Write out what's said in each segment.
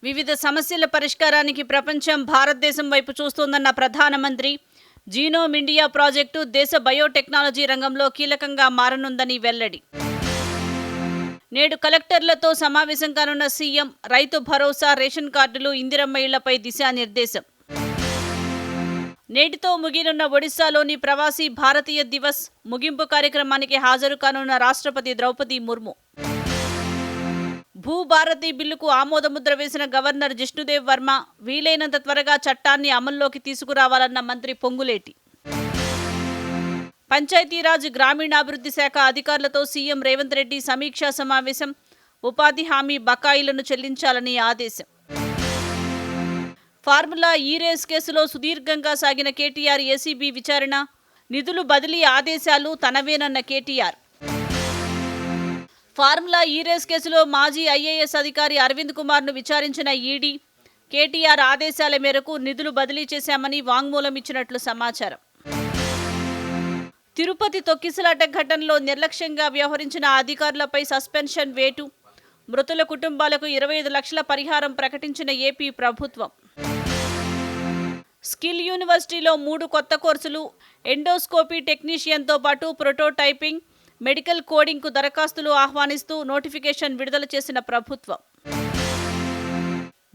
వివిధ సమస్యల పరిష్కారానికి ప్రపంచం భారతదేశం వైపు చూస్తోందన్న ప్రధానమంత్రి జీనోమ్ ఇండియా ప్రాజెక్టు దేశ బయోటెక్నాలజీ రంగంలో కీలకంగా మారనుందని వెల్లడి. నేడు కలెక్టర్లతో సమావేశం కానున్న సీఎం. రైతు భరోసా, రేషన్ కార్డులు, ఇందిరమ్మ ఇళ్లపై దిశానిర్దేశం. నేటితో ముగినున్న ఒడిశాలోని ప్రవాసీ భారతీయ దివస్ ముగింపు కార్యక్రమానికి హాజరు కానున్న రాష్ట్రపతి ద్రౌపది ముర్ము. భూభారతి బిల్లుకు ఆమోదముద్ర వేసిన గవర్నర్ జిష్ణుదేవ్ వర్మ. వీలైనంత త్వరగా చట్టాన్ని అమల్లోకి తీసుకురావాలన్న మంత్రి పొంగులేటి. పంచాయతీరాజ్ గ్రామీణాభివృద్ధి శాఖ అధికారులతో సీఎం రేవంత్ రెడ్డి సమీక్షా సమావేశం. ఉపాధి హామీ బకాయిలను చెల్లించాలని ఆదేశం. ఫార్ములా ఈ రేస్ కేసులో సుదీర్ఘంగా సాగిన కేటీఆర్ ఏసీబీ విచారణ. నిధులు బదిలీ ఆదేశాలు తనవేనన్న కేటీఆర్. ఫార్ములా ఈ రేస్ కేసులో మాజీ ఐఏఎస్ అధికారి అరవింద్ కుమార్ను విచారించిన ఈడీ. కేటీఆర్ ఆదేశాల మేరకు నిధులు బదిలీ చేశామని వాంగ్మూలం ఇచ్చినట్లు సమాచారం. తిరుపతి తొక్కిసలాట ఘటనలో నిర్లక్ష్యంగా వ్యవహరించిన అధికారులపై సస్పెన్షన్ వేటు. మృతుల కుటుంబాలకు 25 లక్షల పరిహారం ప్రకటించిన ఏపీ ప్రభుత్వం. స్కిల్ యూనివర్సిటీలో 3 కొత్త కోర్సులు. ఎండోస్కోపీ టెక్నీషియన్తో పాటు ప్రోటోటైపింగ్, మెడికల్ కోడింగ్కు దరఖాస్తులు ఆహ్వానిస్తూ నోటిఫికేషన్ విడుదల చేసిన ప్రభుత్వం.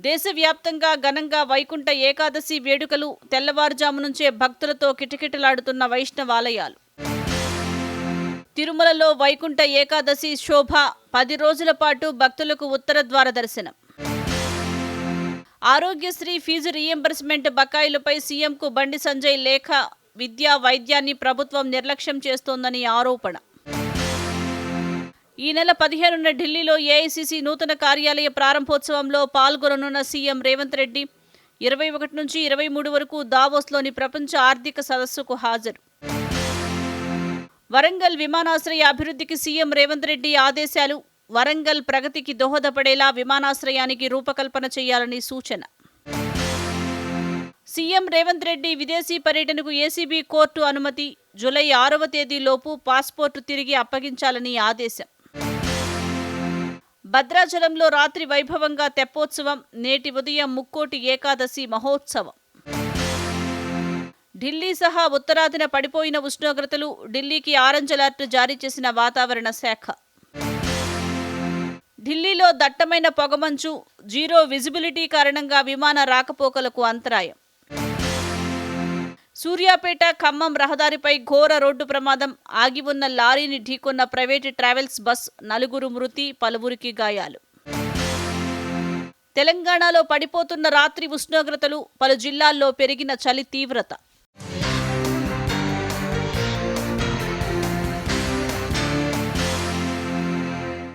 దేశవ్యాప్తంగా ఘనంగా వైకుంఠ ఏకాదశి వేడుకలు. తెల్లవారుజాము నుంచే భక్తులతో కిటకిటలాడుతున్న వైష్ణవాలయాలు. తిరుమలలో వైకుంఠ ఏకాదశి శోభ. 10 రోజుల పాటు భక్తులకు ఉత్తర ద్వార దర్శనం. ఆరోగ్యశ్రీ ఫీజు రీయింబర్స్మెంట్ బకాయిలపై సీఎంకు బండి సంజయ్ లేఖ. విద్యా, వైద్యాన్ని ప్రభుత్వం నిర్లక్ష్యం చేస్తోందని ఆరోపణ. ఈ నెల 15న ఢిల్లీలో ఏఐసీసీ నూతన కార్యాలయ ప్రారంభోత్సవంలో పాల్గొననున్న సీఎం రేవంత్ రెడ్డి. 21 నుంచి 23 వరకు దావోస్లోని ప్రపంచ ఆర్థిక సదస్సుకు హాజరు. వరంగల్ విమానాశ్రయ అభివృద్ధికి సీఎం రేవంత్ రెడ్డి ఆదేశాలు. వరంగల్ ప్రగతికి దోహదపడేలా విమానాశ్రయానికి రూపకల్పన చేయాలని సూచన. సీఎం రేవంత్ రెడ్డి విదేశీ పర్యటనకు ఏసీబీ కోర్టు అనుమతి. జూలై 6వ తేదీలోపు పాస్పోర్టు తిరిగి అప్పగించాలని ఆదేశం. భద్రాచలంలో రాత్రి వైభవంగా తెప్పోత్సవం. నేటి ఉదయం ముక్కోటి ఏకాదశి మహోత్సవం. ఢిల్లీ సహా ఉత్తరాదిన పడిపోయిన ఉష్ణోగ్రతలు. ఢిల్లీకి ఆరెంజ్ అలర్ట్ జారీ చేసిన వాతావరణ శాఖ. ఢిల్లీలో దట్టమైన పొగమంచు. జీరో విజిబిలిటీ కారణంగా విమాన రాకపోకలకు అంతరాయం. సూర్యాపేట ఖమ్మం రహదారిపై ఘోర రోడ్డు ప్రమాదం. ఆగి ఉన్న లారీని ఢీకొన్న ప్రైవేటు ట్రావెల్స్ బస్. 4 మృతి, పలువురికి గాయాలు. తెలంగాణలో పడిపోతున్న రాత్రి ఉష్ణోగ్రతలు. పలు జిల్లాల్లో పెరిగిన చలి తీవ్రత.